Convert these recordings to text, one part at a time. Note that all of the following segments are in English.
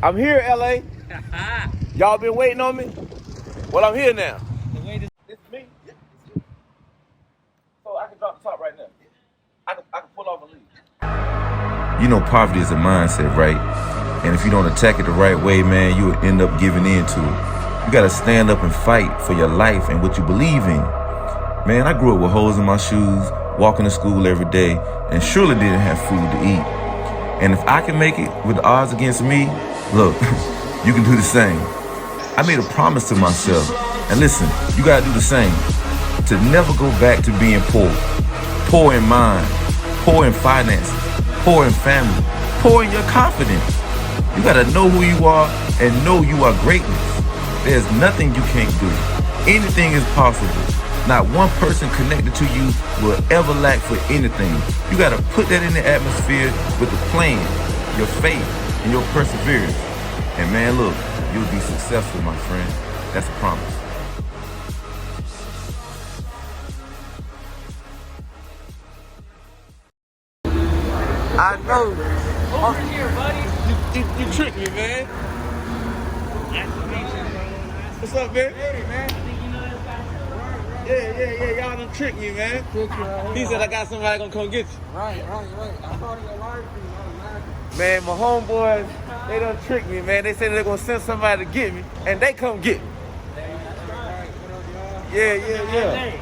I'm here, LA. Y'all been waiting on me? Well, I'm here now. It's me. So I can drop the top right now. I can pull off and leave. You know, poverty is a mindset, right? And if you don't attack it the right way, man, you will end up giving in to it. You gotta stand up and fight for your life and what you believe in. Man, I grew up with holes in my shoes, walking to school every day, and surely didn't have food to eat. And if I can make it with the odds against me, look, you can do the same. I made a promise to myself, and listen, you gotta do the same, to never go back to being poor. Poor in mind, poor in finances, poor in family, poor in your confidence. You gotta know who you are and know you are greatness. There's nothing you can't do. Anything is possible. Not one person connected to you will ever lack for anything. You gotta put that in the atmosphere with a plan, your faith, and your perseverance. And man, look, you'll be successful, my friend. That's a promise. I know. Over here, buddy. You tricked me, man. What's up, man? Hey, man. I think you know this guy. Yeah. Y'all done tricked me, man. Right. He said I got somebody gonna come get you. Right. I thought it was live for you. Man, my homeboys, they done tricked me, man. They said they're gonna send somebody to get me, and they come get me. Yeah.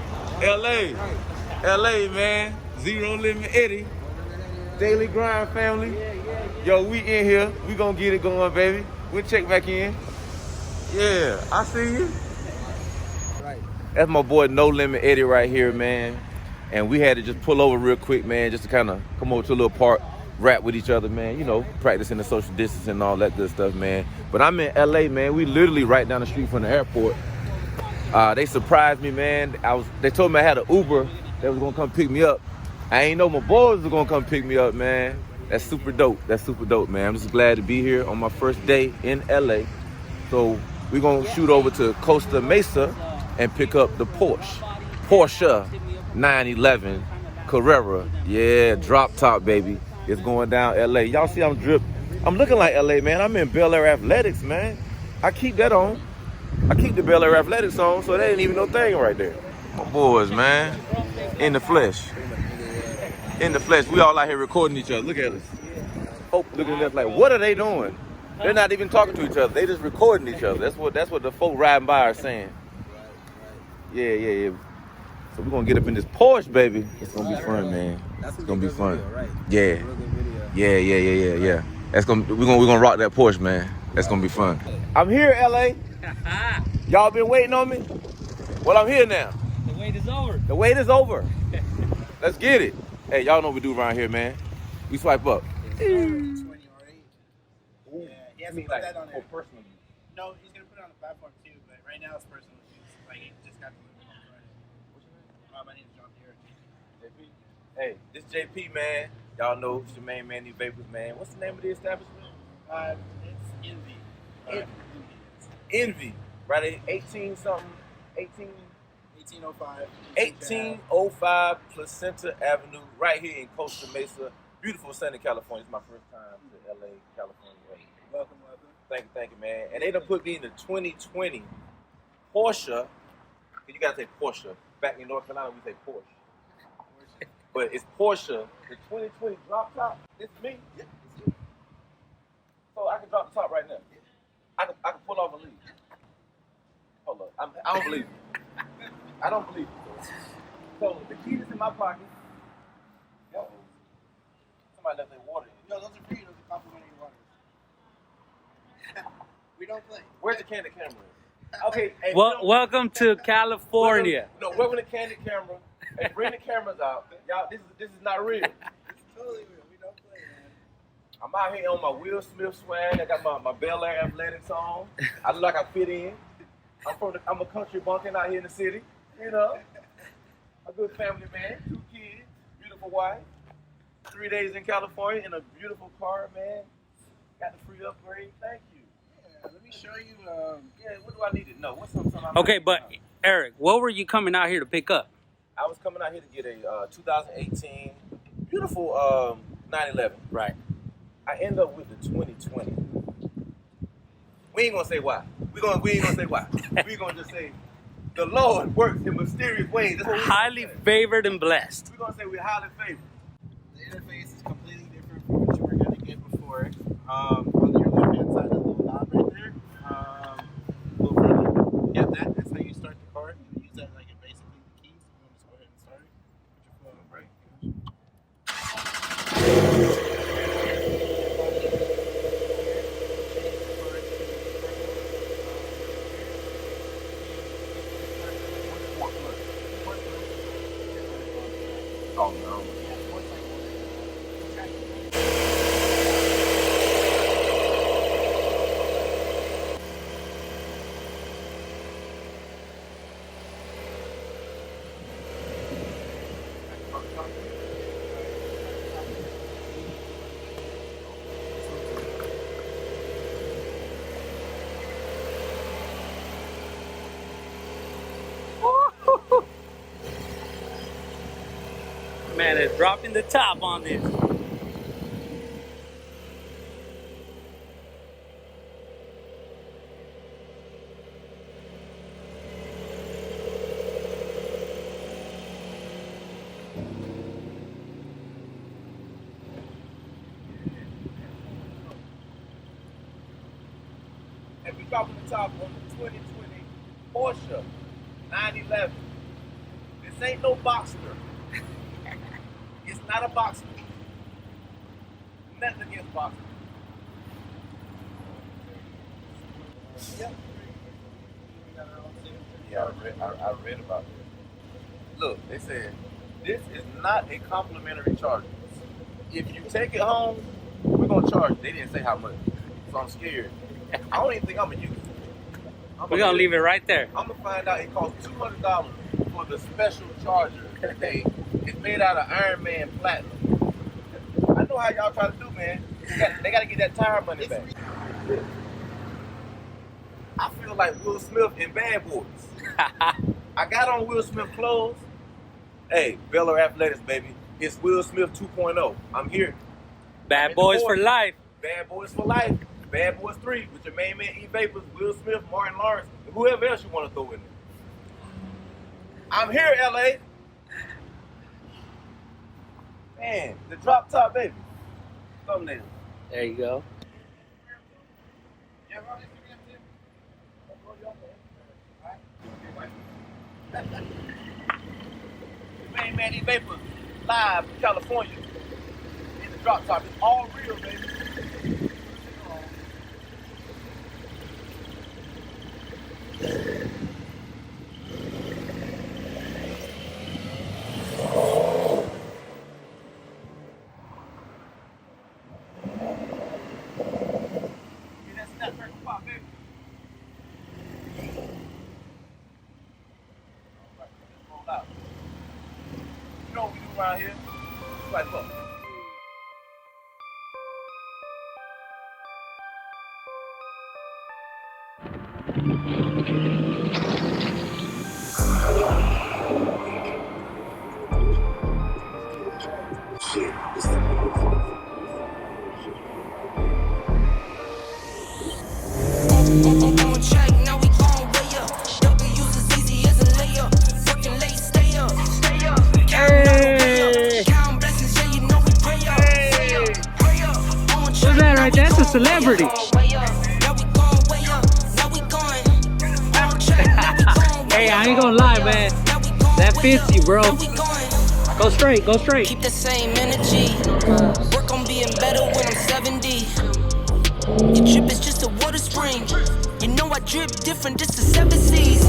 LA, man. Zero Limit Eddie. Daily Grind family. Yo, we in here. We gonna get it going, baby. We'll check back in. Yeah, I see you. Right. That's my boy No Limit Eddie right here, man. And we had to just pull over real quick, man, just to kind of come over to a little park, rap with each other, man. You know, practicing the social distance and all that good stuff, man. But I'm in LA, man. We literally right down the street from the airport. They surprised me, man. They told me I had an Uber that was gonna come pick me up. I ain't know my boys were gonna come pick me up, man. That's super dope, man. I'm just glad to be here on my first day in LA. So we're gonna shoot over to Costa Mesa and pick up the Porsche 911 Carerra. Yeah, drop top, baby. It's going down LA. Y'all see I'm looking like LA, man. I'm in Bel Air Athletics, man. I keep that on. I keep the Bel Air Athletics on, so that ain't even no thing right there. My boys, man, in the flesh. We all out here recording each other. Look at us. Folk looking at us like, what are they doing? They're not even talking to each other. They just recording each other. That's what the folk riding by are saying. Yeah. So we're gonna get up in this Porsche, baby. It's gonna be fun, man. It's gonna be fun. Yeah. We're gonna rock that Porsche, man. That's gonna be fun. I'm here, LA. Y'all been waiting on me? Well, I'm here now. The wait is over. Let's get it. Hey, y'all know what we do around here, man. We swipe up. 20 or 8. Yeah, he has to put that on there. Personal use. No, he's gonna put it on the platform too, but right now it's personal use. Like he just got the limit on Friday. What's your name? My name is John Carerra. JP. Hey, this JP, man. Y'all know it's your main man, EVAPORS, man. What's the name of the establishment? It's Envy. Envy. Right at 1805 Placenta Avenue, right here in Costa Mesa. Beautiful Sunny, California. It's my first time to LA, California. Welcome. Thank you, man. And they done put me in the 2020 Porsche. You gotta say Porsche. Back in North Carolina, we say Porsche. But it's Porsche, the 2020 drop top. It's me. So I can drop the top right now. I can pull off and leave. Hold up. I don't believe you. I don't believe you. So the key is in my pocket. Yo. Somebody left their water in. No, those are free. Those are complimentary waters. We don't play. Where's the candid camera? Okay. Hey, Welcome to California. Welcome to candid camera. Hey, bring the cameras out. Y'all, this is not real. It's totally real. We don't play, man. I'm out here on my Will Smith swag. I got my Bel Air Athletics on. I look like I fit in. I'm a country bumpkin out here in the city. You know, a good family man, 2 kids, beautiful wife, 3 days in California in a beautiful car, man. Got the free upgrade. Thank you. Yeah, let me show you. What do I need to know? What's something? Okay, but Eric, what were you coming out here to pick up? I was coming out here to get a 2018 beautiful 911. Right. I end up with the 2020. We ain't gonna say why. We ain't gonna say why. We gonna just say the Lord works in mysterious ways. That's what we Highly favored and blessed. We're gonna say we're highly favored. The interface is completely different from what you were going to get before. On your left hand side, a little knob right there. A little further. Yeah, that's how you start the car. You use that like basically the keys. You want to just go ahead and start it. Put your foot on the brake. Oh no. Man, it's dropping the top on this. And we dropping the top on the 2020 Porsche 911. This ain't no Boxster. It's not a Boxster. Nothing against Boxster. Yep. Yeah, I read about it. Look, they said this is not a complimentary charger. If you take it home, we're gonna charge. They didn't say how much, so I'm scared. I don't even think I'm gonna use it. We're gonna leave it right there. I'm gonna find out it costs $200 for the special charger. Okay, it's made out of Iron Man platinum. I know how y'all try to do, man. They gotta get that tire money back. I feel like Will Smith in Bad Boys. I got on Will Smith clothes. Hey, Bel Air Athletics, baby. It's Will Smith 2.0. I'm here. Bad boys for life. Bad Boys for Life. Bad Boys 3 with your main man EVAPORS, Will Smith, Martin Lawrence, and whoever else you want to throw in there. I'm here, LA. Man, the drop top, baby. Thumbnail. There you go. Main man EVAPORS, live from California. In the drop top. It's all real, baby. You know what we do around here? It's like, look. What's that right there? That's a celebrity. Hey, I ain't gonna lie, man. That fits you, bro. Go straight, go straight. Keep the same energy. Work on being better when I'm 70. Your drip is just a water spring. You know I drip different, just the 7 seas.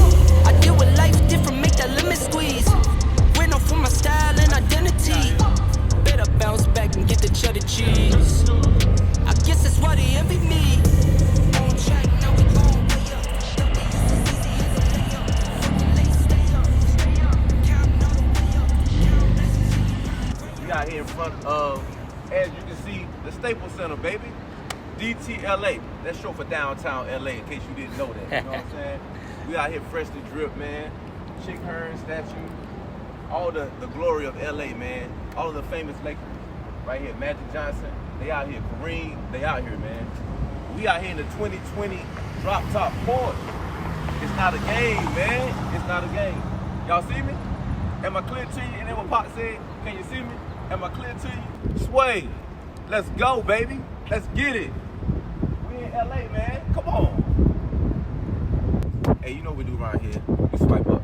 I deal with life different, make that lemon squeeze. Ran off for my style and identity. Better bounce back and get the cheddar cheese. I guess that's why they envy me. On track, now we gon' way up. We out here in front of, as you can see, the Staples Center, baby. DTLA. That's short for downtown LA, in case you didn't know that. You know what I'm saying? We out here freshly dripped, man. Chick Hearn statue. All the glory of LA, man. All of the famous Lakers. Right here, Magic Johnson. They out here. Kareem, they out here, man. We out here in the 2020 drop top Porsche. It's not a game, man. It's not a game. Y'all see me? Am I clear to you? And then what Pop said, can you see me? Am I clear to you? Sway, let's go, baby. Let's get it. We in LA, man. Come on. Hey, you know what we do around here. We swipe up.